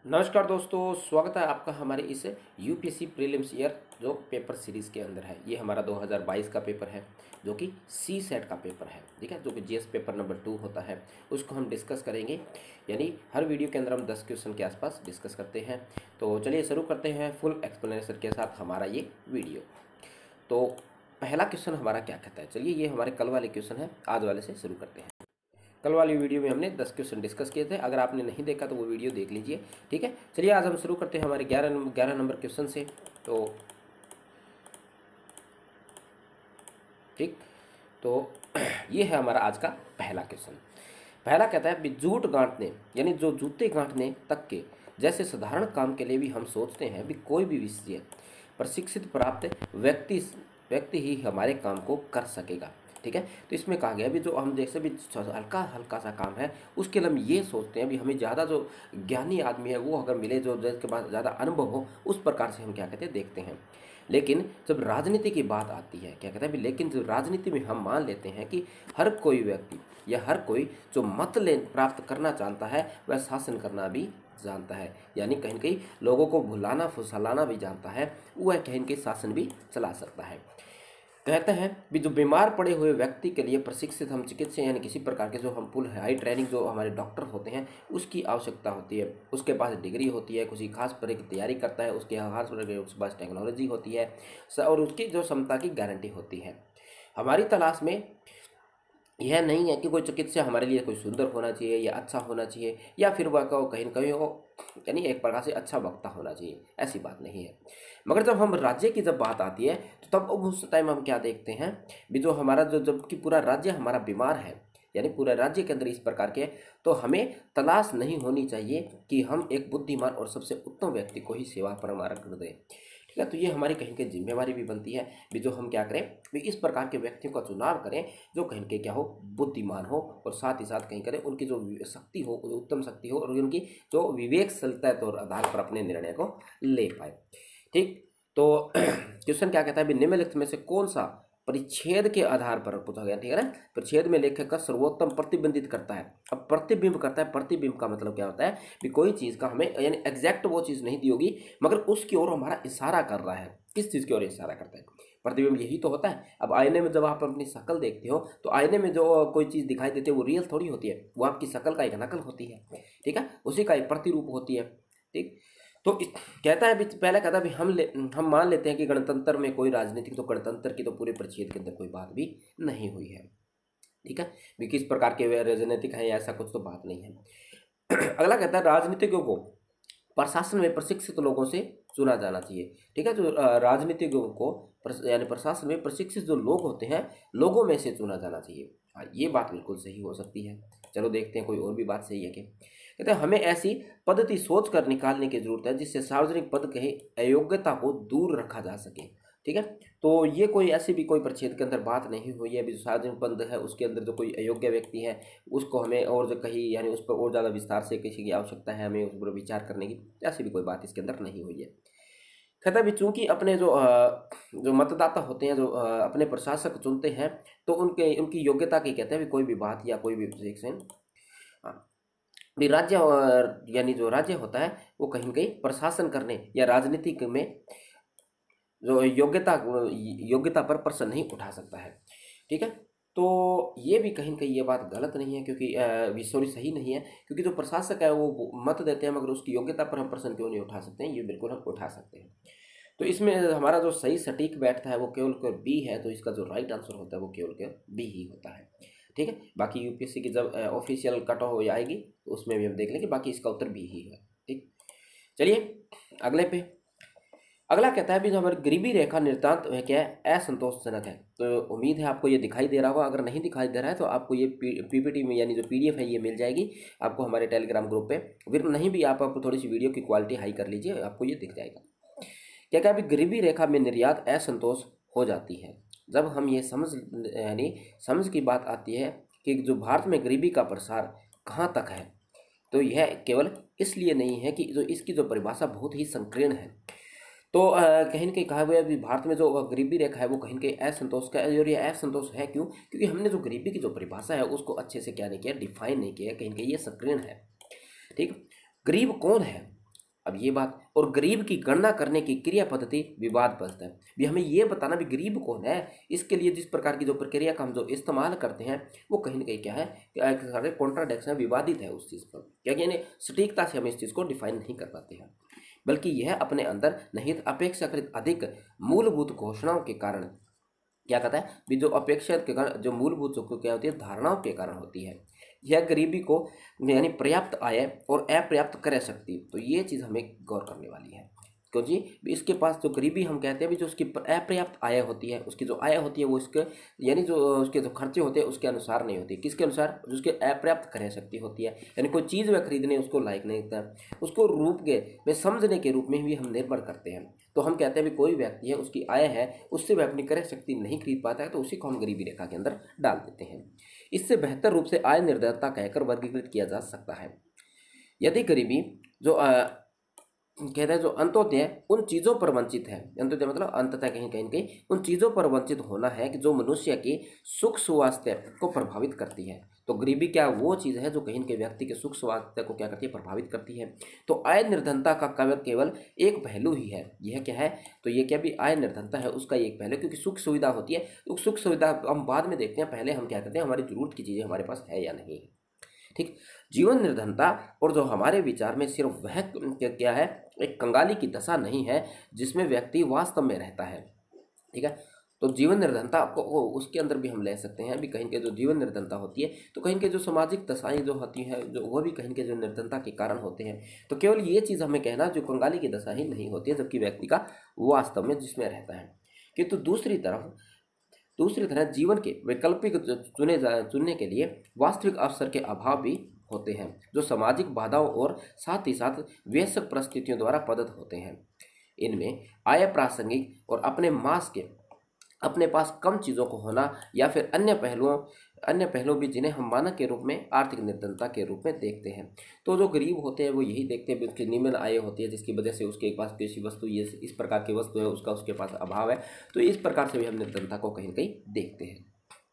नमस्कार दोस्तों, स्वागत है आपका हमारे इस यूपीएससी प्रीलिम्स ईयर जो पेपर सीरीज़ के अंदर है। ये हमारा 2022 का पेपर है जो कि सी सेट का पेपर है, ठीक है, जो कि जीएस पेपर नंबर 2 होता है, उसको हम डिस्कस करेंगे। यानी हर वीडियो के अंदर हम 10 क्वेश्चन के आसपास डिस्कस करते हैं। तो चलिए शुरू करते हैं फुल एक्सप्लेनेशन के साथ हमारा ये वीडियो। तो पहला क्वेश्चन हमारा क्या कहता है, चलिए ये हमारे कल वाले क्वेश्चन है, आज वाले से शुरू करते हैं। कल वाली वीडियो में हमने 10 क्वेश्चन डिस्कस किए थे, अगर आपने नहीं देखा तो वो वीडियो देख लीजिए, ठीक है। चलिए आज हम शुरू करते हैं हमारे 11 नंबर क्वेश्चन से। तो ठीक, तो ये है हमारा आज का पहला क्वेश्चन। पहला कहता है, जूट गांठने यानी जो जूते गांठने तक के जैसे साधारण काम के लिए भी हम सोचते हैं भी कोई भी विषय प्रशिक्षित प्राप्त व्यक्ति ही हमारे काम को कर सकेगा, ठीक है। तो इसमें कहा गया भी जो हम जैसे भी हल्का हल्का सा काम है उसके लिए हम ये सोचते हैं भी हमें ज़्यादा जो ज्ञानी आदमी है वो अगर मिले, जो जिसके पास ज़्यादा अनुभव हो, उस प्रकार से हम क्या कहते हैं देखते हैं। लेकिन जब राजनीति की बात आती है, क्या कहते हैं भी, लेकिन जो राजनीति में हम मान लेते हैं कि हर कोई व्यक्ति या हर कोई जो मत ले प्राप्त करना चाहता है वह शासन करना भी जानता है, यानी कहीं न कहीं लोगों को भुलाना फुसलाना भी जानता है, वह कहीं न कहीं शासन भी चला सकता है। कहते हैं भी जो बीमार पड़े हुए व्यक्ति के लिए प्रशिक्षित हम चिकित्सा यानी किसी प्रकार के जो हम फुल हाई ट्रेनिंग जो हमारे डॉक्टर होते हैं उसकी आवश्यकता होती है। उसके पास डिग्री होती है, किसी खास तरह की तैयारी करता है, उसके खास तरह की उसके पास टेक्नोलॉजी होती है और उसकी जो क्षमता की गारंटी होती है। हमारी तलाश में यह नहीं है कि कोई चिकित्सा हमारे लिए कोई सुंदर होना चाहिए या अच्छा होना चाहिए या फिर वह कहीं न कहीं वो यानी एक प्रकार से अच्छा वक्ता होना चाहिए, ऐसी बात नहीं है। मगर जब हम राज्य की जब बात आती है तो तब उस टाइम हम क्या देखते हैं भी जो हमारा जो जबकि पूरा राज्य हमारा बीमार है, यानी पूरे राज्य के अंदर इस प्रकार के, तो हमें तलाश नहीं होनी चाहिए कि हम एक बुद्धिमान और सबसे उत्तम व्यक्ति को ही सेवा परमार कर दें, ठीक है। तो ये हमारी कहीं की जिम्मेवारी भी बनती है भी जो हम क्या करें भी इस प्रकार के व्यक्तियों का चुनाव करें जो कहीं के क्या हो, बुद्धिमान हो, और साथ ही साथ कहीं करें उनकी जो शक्ति हो, उत्तम शक्ति हो, और उनकी जो विवेकशीलता के आधार पर अपने निर्णय को ले पाए, ठीक। तो क्वेश्चन क्या कहता है भी निम्नलिखित में से कौन सा परिच्छेद के आधार पर पूछा गया, ठीक है ना। परिच्छेद में लेखक का सर्वोत्तम प्रतिबिंबित करता है। अब प्रतिबिंब करता है, प्रतिबिंब का मतलब क्या होता है कि कोई चीज़ का हमें यानी एग्जैक्ट वो चीज़ नहीं दी होगी मगर उसकी ओर हमारा इशारा कर रहा है। किस चीज़ की ओर इशारा करता है? प्रतिबिंब यही तो होता है। अब आईने में जब आप अपनी शक्ल देखते हो तो आईने में जो कोई चीज़ दिखाई देती है वो रियल थोड़ी होती है, वो आपकी शक्ल का एक नकल होती है, ठीक है, उसी का एक प्रतिरूप होती है, ठीक। तो कहता है पहले कहता है भी हम मान लेते हैं कि गणतंत्र में कोई राजनीतिक, तो गणतंत्र की तो पूरे परिच्छेद के अंदर कोई बात भी नहीं हुई है, ठीक है, भी किस प्रकार के वे राजनीतिक है ऐसा कुछ तो बात नहीं है। अगला कहता है राजनीतिज्ञों को प्रशासन में प्रशिक्षित लोगों से चुना जाना चाहिए, ठीक है। जो राजनीतिज्ञों को यानी प्रशासन में प्रशिक्षित जो लोग होते हैं लोगों में से चुना जाना चाहिए। हाँ, ये बात बिल्कुल सही हो सकती है। चलो देखते हैं कोई और भी बात सही है कि, कहते हैं हमें ऐसी पद्धति सोच कर निकालने की जरूरत है जिससे सार्वजनिक पद के अयोग्यता को दूर रखा जा सके, ठीक है। तो ये कोई ऐसी भी कोई परिच्छेद के अंदर बात नहीं हुई है, अभी जो सार्वजनिक पद है उसके अंदर जो कोई अयोग्य व्यक्ति है उसको हमें और जो कहीं यानी उस पर और ज़्यादा विस्तार से किसी की आवश्यकता है हमें उस पर विचार करने की, ऐसी भी कोई बात इसके अंदर नहीं हुई है। कहता भी चूंकि अपने जो मतदाता होते हैं जो अपने प्रशासक चुनते हैं तो उनकी योग्यता की कहते हैं भी कोई भी बात या कोई भी सेक्शन भी राज्य यानी जो राज्य होता है वो कहीं न कहीं प्रशासन करने या राजनीति में जो योग्यता पर प्रश्न नहीं उठा सकता है, ठीक है। तो ये भी कहीं न कहीं ये बात गलत नहीं है क्योंकि सॉरी सही नहीं है, क्योंकि जो प्रशासक है वो मत देते हैं मगर उसकी योग्यता पर हम प्रश्न क्यों नहीं उठा सकते हैं, ये बिल्कुल हम उठा सकते हैं। तो इसमें हमारा जो सही सटीक बैठता है वो केवल बी है, तो इसका जो राइट आंसर होता है वो केवल बी ही होता है, ठीक है। बाकी यूपीएससी की जब ऑफिशियल कट ऑफ आएगी तो उसमें भी हम देख लेंगे, बाकी इसका उत्तर बी ही है, ठीक। चलिए अगले पे, अगला कहता है भी जो हमारी गरीबी रेखा नितांत है क्या है, असंतोषजनक है। तो उम्मीद है आपको ये दिखाई दे रहा होगा, अगर नहीं दिखाई दे रहा है तो आपको ये पीपीटी में यानी जो पीडीएफ है ये मिल जाएगी आपको हमारे टेलीग्राम ग्रुप पे, फिर नहीं भी आप थोड़ी सी वीडियो की क्वालिटी हाई कर लीजिए, आपको ये दिख जाएगा। क्या क्या अभी गरीबी रेखा में निर्यात असंतोष हो जाती है जब हम ये समझ की बात आती है कि जो भारत में गरीबी का प्रसार कहाँ तक है। तो यह केवल इसलिए नहीं है कि जो इसकी जो परिभाषा बहुत ही संकीर्ण है। तो कहीं न कहीं कहा गया भी भारत में जो गरीबी रेखा है वो कहीं न कहीं असंतोष का है, और ये असंतोष है क्यों, क्योंकि हमने जो गरीबी की जो परिभाषा है उसको अच्छे से क्या नहीं किया, डिफाइन नहीं किया, कहीं न कहीं ये संकीर्ण है, ठीक। गरीब कौन है, अब ये बात, और गरीब की गणना करने की क्रिया पद्धति विवादग्रस्त है। भी हमें ये बताना भी गरीब कौन है, इसके लिए जिस प्रकार की जो प्रक्रिया का हम जो इस्तेमाल करते हैं वो कहीं ना कहीं क्या है, कॉन्ट्राडिक्शन विवादित है उस चीज़ पर, क्योंकि यानी सटीकता से हम इस चीज़ को डिफाइन नहीं कर पाते हैं, बल्कि यह अपने अंदर निहित अपेक्षाकृत अधिक मूलभूत घोषणाओं के कारण क्या कहता है भी, जो अपेक्षित के कारण, जो मूलभूत जो क्या होती है धारणाओं के कारण होती है। यह गरीबी को यानी पर्याप्त आय और अपर्याप्त क्रय शक्ति, तो ये चीज़ हमें गौर करने वाली है। क्यों जी, भी इसके पास जो गरीबी हम कहते हैं भी, जो उसकी अपर्याप्त आय होती है, उसकी जो आय होती है वो इसके यानी जो उसके जो खर्चे होते हैं उसके अनुसार नहीं होती, किसके अनुसार, उसके अपर्याप्त क्रय शक्ति होती है, यानी कोई चीज़ वह खरीदने उसको लायक नहीं होता, उसको रूप के में समझने के रूप में भी हम निर्भर करते हैं। तो हम कहते हैं भी कोई व्यक्ति है उसकी आय है, उससे वह अपनी क्रय शक्ति नहीं खरीद पाता है, तो उसी को हम गरीबी रेखा के अंदर डाल देते हैं। इससे बेहतर रूप से आय निर्धनता कहकर वर्गीकृत किया जा सकता है। यदि गरीबी जो कहते हैं जो अंत्योदय उन चीज़ों पर वंचित है, अंत्योदय मतलब अंततः कहीं कहीं कहीं उन चीज़ों पर वंचित होना है कि जो मनुष्य की सुख स्वास्थ्य को प्रभावित करती है। तो गरीबी क्या वो चीज़ है जो कहीं के व्यक्ति के सुख स्वास्थ्य को क्या करती है, प्रभावित करती है। तो आय निर्धनता का केवल एक पहलू ही है, यह क्या है, तो ये क्या भी आय निर्धनता है उसका एक पहलू, क्योंकि सुख सुविधा होती है, सुख सुविधा हम बाद में देखते हैं, पहले हम क्या करते हैं हमारी जरूरत की चीज़ें हमारे पास है या नहीं है। ठीक, जीवन निर्धनता और जो हमारे विचार में सिर्फ वह क्या है, एक कंगाली की दशा नहीं है जिसमें व्यक्ति वास्तव में रहता है। ठीक है, तो जीवन निर्धनता को उसके अंदर भी हम ले सकते हैं भी, कहीं के जो जीवन निर्धनता होती है तो कहीं के जो सामाजिक दशाएं जो होती हैं जो वो भी कहीं के जो निर्धनता के कारण होते हैं। तो केवल ये चीज़ हमें कहना जो कंगाली की दशा ही नहीं होती है, जबकि व्यक्ति का वास्तव में जिसमें रहता है। किंतु दूसरी तरह जीवन के वैकल्पिक चुनने के लिए वास्तविक अवसर के अभाव भी होते हैं, जो सामाजिक बाधाओं और साथ ही साथ वयस्क परिस्थितियों द्वारा प्रदत्त होते हैं। इनमें आय प्रासंगिक और अपने पास कम चीज़ों को होना या फिर अन्य पहलुओं भी जिन्हें हम मानक के रूप में आर्थिक निर्धनता के रूप में देखते हैं। तो जो गरीब होते हैं वो यही देखते हैं उसकी निम्न आय होती है, जिसकी वजह से उसके पास किसी वस्तु ये इस प्रकार की वस्तु है उसके पास अभाव है, तो इस प्रकार से भी हम निर्धनता को कहीं कहीं देखते हैं।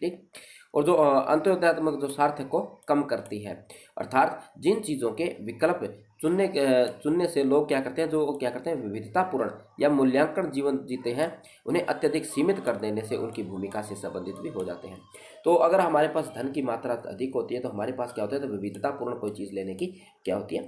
ठीक, और जो अंत्योदयात्मक जो स्वार्थ को कम करती है, अर्थात जिन चीज़ों के विकल्प चुनने से लोग क्या करते हैं, जो क्या करते हैं विविधतापूर्ण या मूल्यांकन जीवन जीते हैं, उन्हें अत्यधिक सीमित कर देने से उनकी भूमिका से संबंधित भी हो जाते हैं। तो अगर हमारे पास धन की मात्रा अधिक होती है तो हमारे पास क्या होता है, तो विविधतापूर्ण कोई चीज़ लेने की क्या होती है,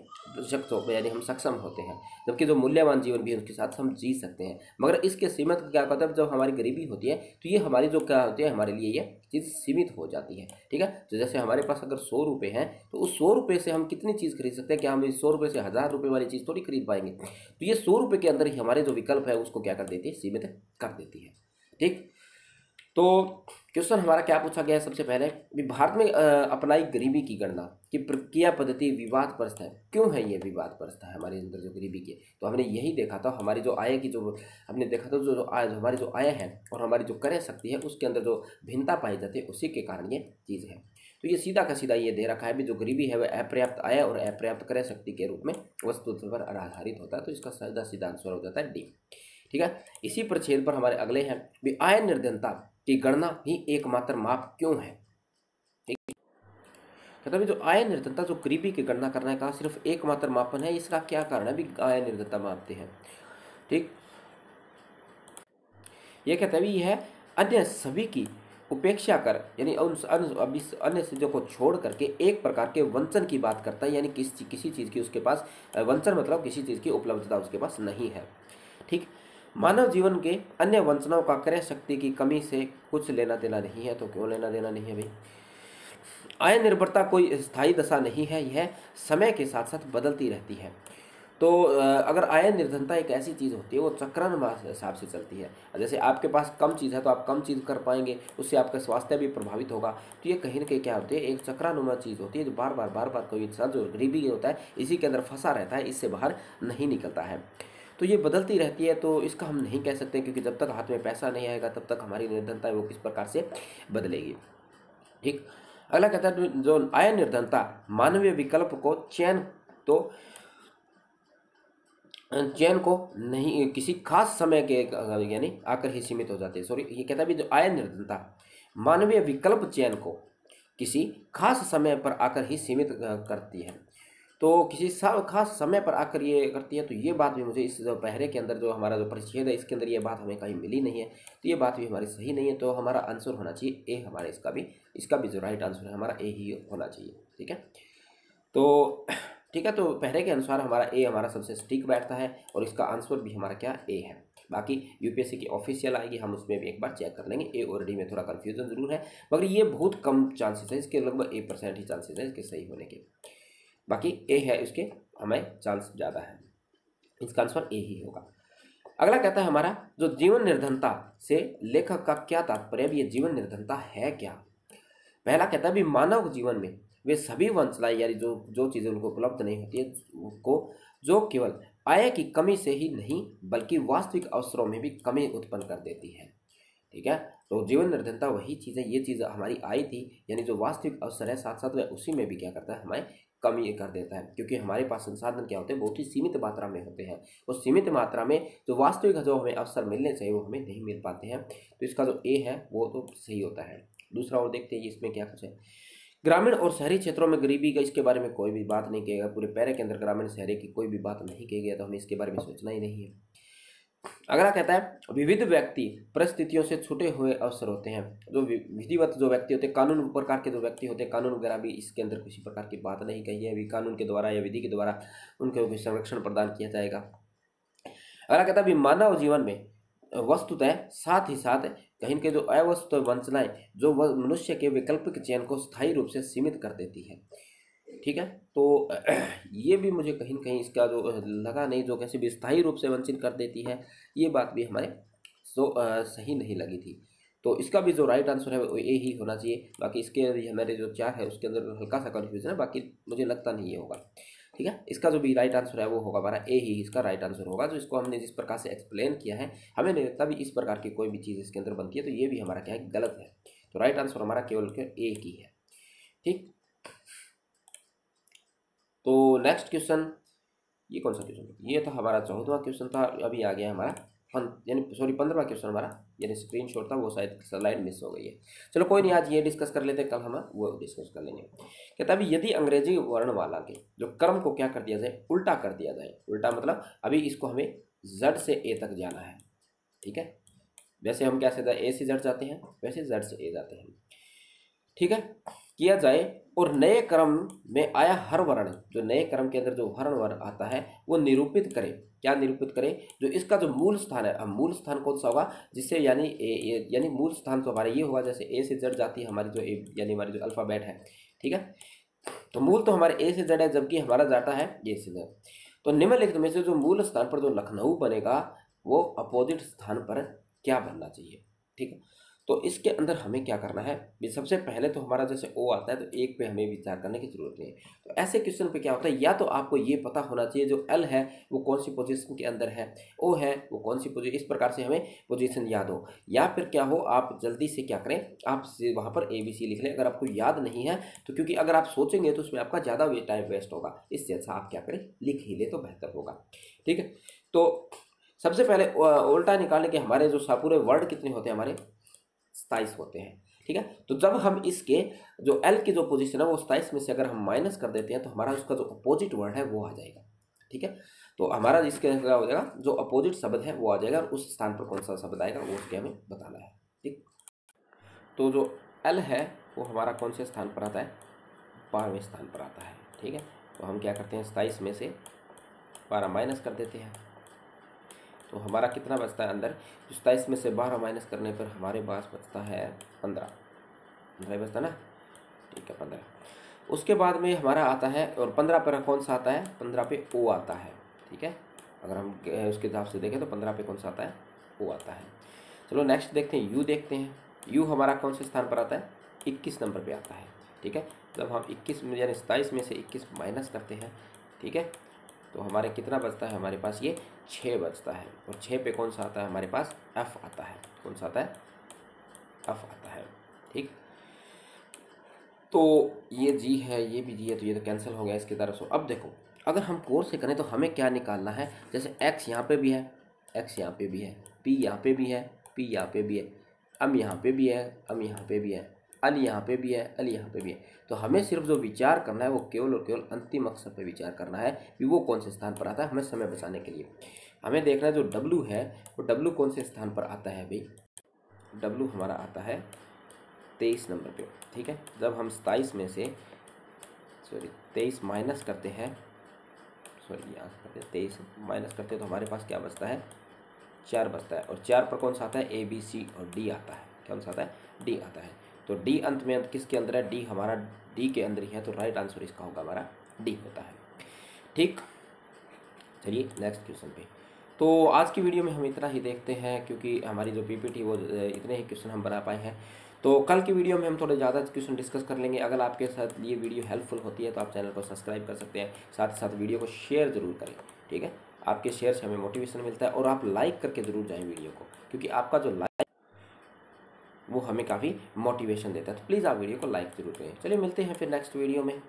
यानी हम सक्षम होते हैं, जबकि जो मूल्यवान जीवन भी उसके साथ हम जी सकते हैं। मगर इसके सीमित क्या होता है, जब हमारी गरीबी होती है तो ये हमारी जो क्या होती है, हमारे लिए ये चीज़ सीमित हो जाती है। ठीक है, तो जैसे हमारे पास अगर 100 रुपये हैं तो उस 100 रुपये से हम कितनी चीज़ खरीद सकते हैं, क्या हम इस 100 रुपये से 1000 रुपये वाली चीज़ थोड़ी खरीद पाएंगे। तो ये 100 रुपये के अंदर ही हमारे जो विकल्प है उसको क्या कर देती है, सीमित कर देती है। ठीक, तो क्वेश्चन हमारा क्या पूछा गया है, सबसे पहले भारत में अपनाई गरीबी की गणना की प्रक्रिया पद्धति विवादग्रस्त है। क्यों है ये विवादग्रस्त है हमारे अंदर जो गरीबी की, तो हमने यही देखा था हमारी जो आय की जो हमने देखा था जो हमारी जो आय है और हमारी जो क्रय शक्ति है उसके अंदर जो भिन्नता पाई जाती है उसी के कारण ये चीज़ है। तो ये सीधा का सीधा ये दे रखा है भी जो गरीबी है वह अपर्याप्त आय और अपर्याप्त क्रय शक्ति के रूप में वस्तु पर आधारित होता है। तो इसका सीधा सीधा आंसर हो जाता है डी। ठीक है, इसी प्रच्छेद पर हमारे अगले हैं भी आय निर्धनता की गणना ही एकमात्र माप क्यों है। ठीक, कहता है जो आय निर्धनता जो गरीबी की गणना करने का सिर्फ एकमात्र मापन है, इसका क्या कारण है भी आय निर्धनता मापते हैं। ठीक, ये कहता है यह अन्य सभी की उपेक्षा कर यानी अन्य चीज़ों को छोड़ करके एक प्रकार के वंचन की बात करता है, यानी किसी चीज़ की उसके पास वंचन मतलब किसी चीज़ की उपलब्धता उसके पास नहीं है। ठीक, मानव जीवन के अन्य वंचनाओं का क्रय शक्ति की कमी से कुछ लेना देना नहीं है। तो क्यों लेना देना नहीं है भाई, आय निर्भरता कोई स्थायी दशा नहीं है, यह समय के साथ साथ बदलती रहती है। तो अगर आय निर्धनता एक ऐसी चीज़ होती है वो चक्रानुमा हिसाब से चलती है। जैसे आपके पास कम चीज़ है तो आप कम चीज़ कर पाएंगे, उससे आपका स्वास्थ्य भी प्रभावित होगा। तो ये कहीं ना कहीं क्या होती है, एक चक्रानुमा चीज़ होती है जो बार बार कोई इंसान जो गरीबी होता है इसी के अंदर फंसा रहता है, इससे बाहर नहीं निकलता है। तो ये बदलती रहती है, तो इसका हम नहीं कह सकते क्योंकि जब तक हाथ में पैसा नहीं आएगा तब तक हमारी निर्धनता है वो किस प्रकार से बदलेगी। ठीक, अगला कहता है जो आय निर्धनता मानवीय विकल्प को चयन को नहीं किसी खास समय के यानी आकर ही सीमित हो जाती है। सॉरी, ये कहता है जो आय निर्धनता मानवीय विकल्प चयन को किसी खास समय पर आकर ही सीमित करती है। तो किसी खास समय पर आकर ये करती है, तो ये बात भी मुझे इस जो पहरे के अंदर जो हमारा जो परिच्छेद है इसके अंदर ये बात हमें कहीं मिली नहीं है, तो ये बात भी हमारी सही नहीं है। तो हमारा आंसर होना चाहिए ए, हमारे इसका भी जो राइट आंसर है हमारा ए ही होना चाहिए। ठीक है, तो ठीक है, तो पहले के अनुसार हमारा ए हमारा सबसे सटीक बैठता है और इसका आंसर भी हमारा क्या ए है। बाकी यूपीएससी की ऑफिशियल आएगी, हम उसमें भी एक बार चेक कर लेंगे। ए और डी में थोड़ा कन्फ्यूजन जरूर है, मगर ये बहुत कम चांसेस है इसके, लगभग 1% ही चांसेस है इसके सही होने के। बाकी ए है, इसके हमें चांस ज़्यादा है, इसका आंसर ए ही होगा। अगला कहता है हमारा जो जीवन निर्धनता से लेखक का क्या तात्पर्य है, ये जीवन निर्धनता है क्या। पहला कहता है भी मानव जीवन में वे सभी वंचनाएं यानी जो चीज़ें उनको उपलब्ध नहीं होती है को जो केवल आय की कमी से ही नहीं बल्कि वास्तविक अवसरों में भी कमी उत्पन्न कर देती है। ठीक है, तो जीवन निर्धनता वही चीज़ है, ये चीज़ हमारी आई थी यानी जो वास्तविक अवसर है साथ साथ वह उसी में भी क्या करता है हमें कमी कर देता है, क्योंकि हमारे पास संसाधन क्या होते हैं बहुत ही सीमित मात्रा में होते हैं। उस सीमित मात्रा में जो वास्तविक जो हमें अवसर मिलने चाहिए वो हमें नहीं मिल पाते हैं। तो इसका जो ए है वो तो सही होता है। दूसरा और देखते हैं इसमें क्या कुछ है। ग्रामीण और शहरी क्षेत्रों में गरीबी का इसके बारे में कोई भी बात नहीं किया गया, पूरे पैरे के अंदर ग्रामीण शहरी की कोई भी बात नहीं की गई, तो हमें इसके बारे में सोचना ही नहीं है। अगला कहता है विविध व्यक्ति परिस्थितियों से छूटे हुए अवसर होते हैं। जो विधिवत जो व्यक्ति होते हैं, कानून प्रकार के जो व्यक्ति होते हैं, कानून वगैरह भी इसके अंदर किसी प्रकार की बात नहीं कही है, अभी कानून के द्वारा या विधि के द्वारा उनको संरक्षण प्रदान किया जाएगा। अगला कहता है मानव जीवन में वस्तुतः साथ ही साथ कहीं के जो अवस्तु वंचनाएं जो मनुष्य के वैकल्पिक चयन को स्थायी रूप से सीमित कर देती है। ठीक है, तो ये भी मुझे कहीं कहीं इसका जो लगा नहीं, जो कैसे भी स्थायी रूप से वंचित कर देती है, ये बात भी हमारे सही नहीं लगी थी। तो इसका भी जो राइट आंसर है वो ए ही होना चाहिए। बाकी इसके हमारे जो 4 है उसके अंदर हल्का सा कन्फ्यूजन है, बाकी मुझे लगता नहीं ये होगा। ठीक है, इसका जो भी राइट आंसर है वो होगा हमारा ए ही इसका राइट आंसर होगा। जो इसको हमने जिस प्रकार से एक्सप्लेन किया है, हमें नहीं लगता भी इस प्रकार की कोई भी चीज़ इसके अंदर बनती है, तो ये भी हमारा क्या है गलत है। तो राइट आंसर हमारा केवल ए की है। ठीक, तो नेक्स्ट क्वेश्चन, ये कौन सा क्वेश्चन, ये था हमारा 14वां क्वेश्चन था। अभी आ गया हमारा यानी 15वां क्वेश्चन हमारा, यानी स्क्रीनशॉट था वो शायद स्लाइड मिस हो गई है। चलो कोई नहीं, आज ये डिस्कस कर लेते हैं, कल हम वो डिस्कस कर लेंगे। कहता है यदि अंग्रेजी वर्णमाला के जो क्रम को क्या कर दिया जाए, उल्टा कर दिया जाए। उल्टा मतलब अभी इसको हमें Z से A तक जाना है। ठीक है, वैसे हम क्या से A से Z जाते हैं, वैसे Z से A जाते हैं। ठीक है, किया जाए और नए क्रम में आया हर वर्ण, जो नए क्रम के अंदर जो हर वर्ण आता है वो निरूपित करे। क्या निरूपित करे, जो इसका जो मूल स्थान है, अब मूल स्थान कौन सा होगा, जिससे यानी मूल स्थान तो हमारा ये होगा, जैसे ए से जेड जाती है हमारी जो यानी हमारी जो अल्फाबेट है। ठीक है, तो मूल तो हमारे ए से जेड है, जबकि हमारा जाता है ए से जेड। तो निम्नलिखित में से जो मूल स्थान पर जो लखनऊ बनेगा वो अपोजिट स्थान पर क्या बनना चाहिए। ठीक है, तो इसके अंदर हमें क्या करना है, सबसे पहले तो हमारा जैसे ओ आता है तो एक पे हमें विचार करने की जरूरत नहीं है। तो ऐसे क्वेश्चन पे क्या होता है, या तो आपको ये पता होना चाहिए जो एल है वो कौन सी पोजीशन के अंदर है, ओ है वो कौन सी पोजीशन, इस प्रकार से हमें पोजीशन याद हो। या फिर क्या हो, आप जल्दी से क्या करें, आप वहाँ पर ABC लिख लें। अगर आपको याद नहीं है तो, क्योंकि अगर आप सोचेंगे तो उसमें आपका ज़्यादा टाइम वेस्ट होगा, इससे अच्छा आप क्या करें लिख ही ले तो बेहतर होगा। ठीक है, तो सबसे पहले उल्टा निकालने के हमारे जो पूरे वर्ड कितने होते हैं, हमारे 27 होते हैं। ठीक है, तो जब हम इसके जो एल की जो पोजीशन है वो 27 में से अगर हम माइनस कर देते हैं तो हमारा उसका जो अपोजिट वर्ड है वो आ जाएगा। ठीक है, तो हमारा इसके क्या हो जाएगा, जो अपोजिट शब्द है वो आ जाएगा, और उस स्थान पर कौन सा शब्द आएगा वो उसके हमें बताना है। ठीक, तो जो एल है वो हमारा कौन से स्थान पर आता है, 12वें स्थान पर आता है। ठीक है, तो हम क्या करते हैं 27 में से 12 माइनस कर देते हैं, तो हमारा कितना बचता है अंदर, 27 में से 12 माइनस करने पर हमारे पास बचता है 15 बचता ना। ठीक है, 15। उसके बाद में हमारा आता है, और 15 पर कौन सा आता है, 15 पे ओ आता है। ठीक है, अगर हम उसके हिसाब से देखें तो 15 पे कौन सा आता है, ओ आता है। चलो नेक्स्ट देखते हैं, यू देखते हैं। यू हमारा कौन से स्थान पर आता है, 21 नंबर पर आता है। ठीक है, जब हम 21 यानी 27 में से 21 माइनस करते हैं, ठीक है, तो हमारे कितना बचता है, हमारे पास ये 6 बचता है। और 6 पे कौन सा आता है, हमारे पास एफ आता है। कौन सा आता है, एफ आता है। ठीक, तो ये जी है, ये भी जी है, तो ये तो कैंसिल हो गया इसकी तरफ से। अब देखो, अगर हम कोर से करें तो हमें क्या निकालना है, जैसे एक्स यहाँ पे भी है, एक्स यहाँ पे भी है, पी यहाँ पे भी है, पी यहाँ पे भी है, एम यहाँ पे भी है, एम यहाँ पे भी है, अल यहाँ पे भी है, अल यहाँ पे भी है। तो हमें सिर्फ जो विचार करना है वो केवल और केवल अंतिम अक्षर पे विचार करना है कि वो कौन से स्थान पर आता है। हमें समय बचाने के लिए हमें देखना है जो डब्लू है वो डब्लू कौन से स्थान पर आता है भाई। डब्लू हमारा आता है 23 नंबर पे, ठीक है। जब हम 27 में से 23 माइनस करते हैं, यहाँ करते हैं 23 माइनस करते हैं तो हमारे पास क्या बचता है, 4 बचता है। और 4 पर कौन सा आता है, ए बी सी और डी आता है। कौन सा आता है, डी आता है। तो डी अंत में किसके अंदर है, डी हमारा डी के अंदर ही है। तो राइट आंसर इसका होगा हमारा डी होता है, ठीक। चलिए नेक्स्ट क्वेश्चन पे। तो आज की वीडियो में हम इतना ही देखते हैं, क्योंकि हमारी जो पीपीटी वो इतने ही क्वेश्चन हम बना पाए हैं। तो कल की वीडियो में हम थोड़े ज़्यादा क्वेश्चन डिस्कस कर लेंगे। अगर आपके साथ ये वीडियो हेल्पफुल होती है तो आप चैनल को सब्सक्राइब कर सकते हैं, साथ ही साथ वीडियो को शेयर ज़रूर करें, ठीक है। आपके शेयर से हमें मोटिवेशन मिलता है, और आप लाइक करके ज़रूर जाएँ वीडियो को, क्योंकि आपका जो लाइक वो हमें काफ़ी मोटिवेशन देता है। तो प्लीज़ आप वीडियो को लाइक ज़रूर करें। चलिए मिलते हैं फिर नेक्स्ट वीडियो में।